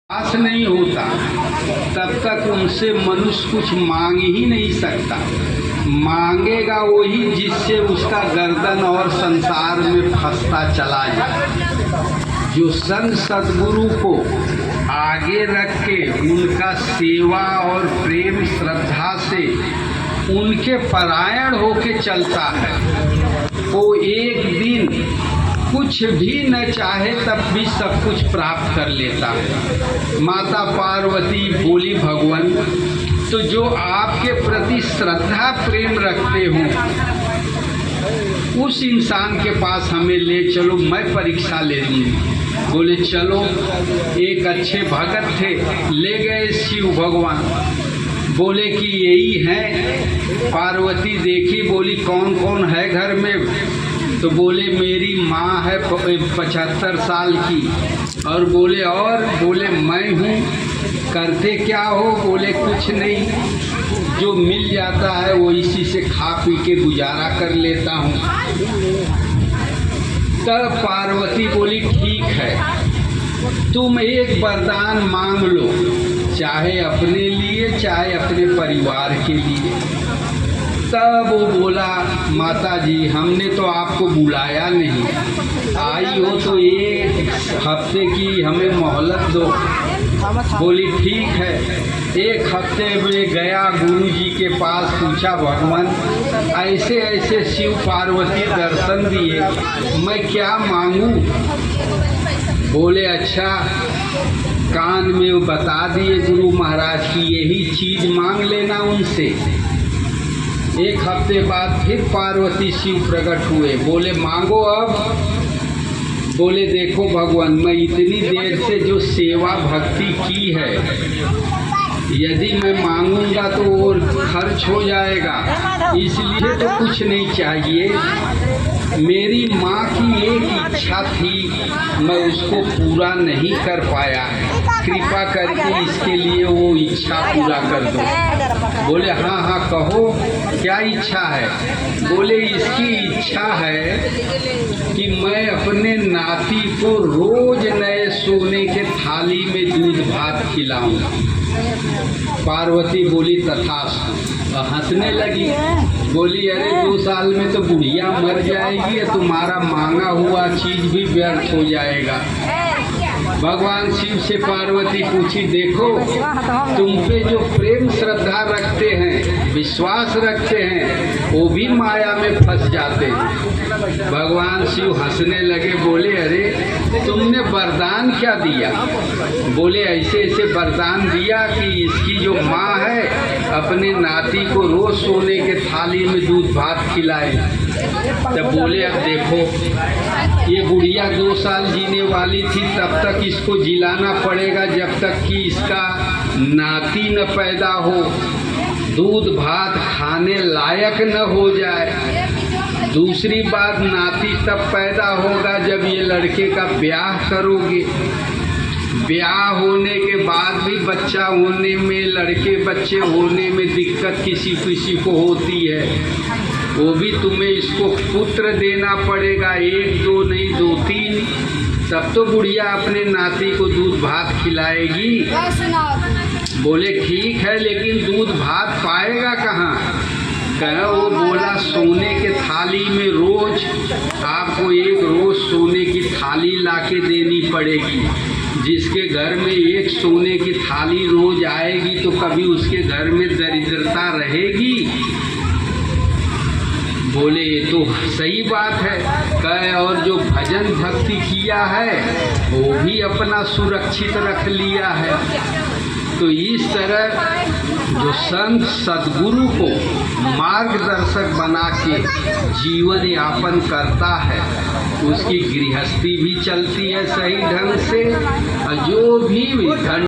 पास नहीं होता तब तक उनसे मनुष्य कुछ मांग ही नहीं सकता। मांगेगा वही जिससे उसका गर्दन और संसार में फंसता चला जाए। जो संत सद्गुरु को आगे रख के उनका सेवा और प्रेम श्रद्धा से उनके परायण होके चलता है वो एक दिन कुछ भी न चाहे तब भी सब कुछ प्राप्त कर लेता है। माता पार्वती बोली भगवान तो जो आपके प्रति श्रद्धा प्रेम रखते हो उस इंसान के पास हमें ले चलो, मैं परीक्षा ले लूँगी। बोले चलो। एक अच्छे भगत थे, ले गए शिव भगवान। बोले कि यही है। पार्वती देखी, बोली कौन कौन है घर में? तो बोले मेरी माँ है 75 साल की। और बोले मैं हूँ। करते क्या हो? बोले कुछ नहीं, जो मिल जाता है वो इसी से खा पी के गुजारा कर लेता हूँ। तब पार्वती बोली ठीक है, तुम एक वरदान मांग लो, चाहे अपने लिए चाहे अपने परिवार के लिए। तब वो बोला माता जी हमने तो आपको बुलाया नहीं, आई हो तो एक हफ्ते की हमें मोहलत दो। बोली ठीक है। एक हफ्ते में गया गुरु जी के पास, पूछा भगवान ऐसे ऐसे शिव पार्वती दर्शन दिए, मैं क्या मांगूं? बोले अच्छा। कान में वो बता दिए गुरु महाराज की यही चीज मांग लेना उनसे। एक हफ्ते बाद फिर पार्वती शिव प्रकट हुए। बोले मांगो अब। बोले देखो भगवान मैं इतनी देर से जो सेवा भक्ति की है, यदि मैं मांगूंगा तो और खर्च हो जाएगा, इसलिए तो कुछ नहीं चाहिए। मेरी माँ की एक इच्छा थी, मैं उसको पूरा नहीं कर पाया, कृपा करके इसके लिए वो इच्छा पूरा कर दो। बोले हाँ हाँ कहो क्या इच्छा है? बोले इसकी इच्छा है कि मैं अपने नाती को रोज नए सोने के थाली में दूध भात खिलाऊं। पार्वती बोली तथास्तु। हंसने लगी। बोली अरे 2 साल में तो बुढ़िया मर जाएगी, तुम्हारा मांगा हुआ चीज भी व्यर्थ हो जाएगा। भगवान शिव से पार्वती पूछी देखो तुम पे जो प्रेम श्रद्धा रखते हैं, विश्वास रखते हैं, वो भी माया में फंस जाते हैं। भगवान शिव हंसने लगे। बोले अरे तुमने वरदान क्या दिया? बोले ऐसे ऐसे वरदान दिया कि इसकी जो माँ है अपने नाती को रोज सोने के थाली में दूध भात खिलाए। तब बोले अब देखो ये बुढ़िया 2 साल जीने वाली थी, तब तक इसको जिलाना पड़ेगा जब तक कि इसका नाती न पैदा हो, दूध भात खाने लायक न हो जाए। दूसरी बात नाती तब पैदा होगा जब ये लड़के का ब्याह करोगे। ब्याह होने के बाद भी बच्चा होने में, लड़के बच्चे होने में दिक्कत किसी किसी को होती है, वो भी तुम्हें इसको पुत्र देना पड़ेगा, 1 2 नहीं 2 3, तब तो बुढ़िया अपने नाती को दूध भात खिलाएगी। बोले ठीक है लेकिन दूध भात पाएगा कहाँ? कहा वो बोला सोने के थाली में रोज आपको एक रोज सोने की थाली लाके देनी पड़ेगी। जिसके घर में एक सोने की थाली रोज आएगी तो कभी उसके घर में दरिद्रता रहेगी? बोले ये तो सही बात है। कहे और जो भजन भक्ति किया है वो भी अपना सुरक्षित रख लिया है। तो इस तरह जो संत सद्गुरु को मार्गदर्शक बना के जीवन यापन करता है उसकी गृहस्थी भी चलती है सही ढंग से, और जो भी धन